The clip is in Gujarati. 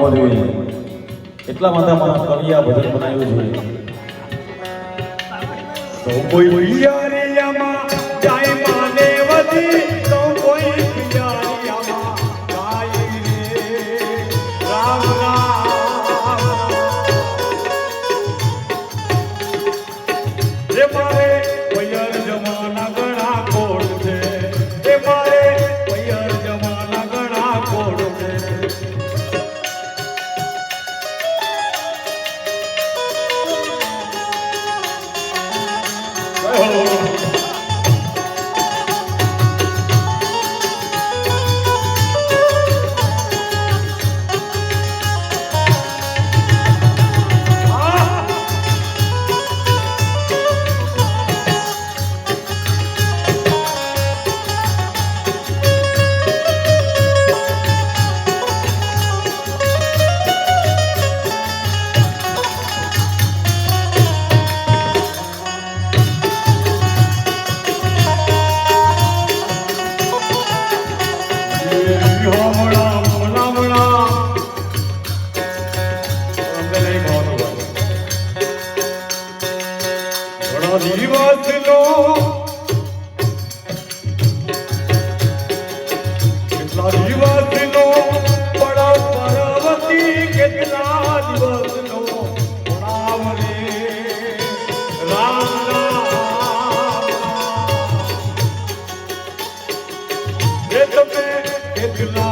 આવવા જોઈએ. એટલા માટે મારા કવિએ આ ભજન બનાવ્યું છે. તો કોઈ પિયારિયામાં જાય માને વધી, તો કોઈ પિયારિયામાં જાય રે રામ રામ. રે મારે પૈયર જમાના ઘણા કોડ છે, રે મારે પૈયર જમાના ઘણા કોડ છે. Good luck.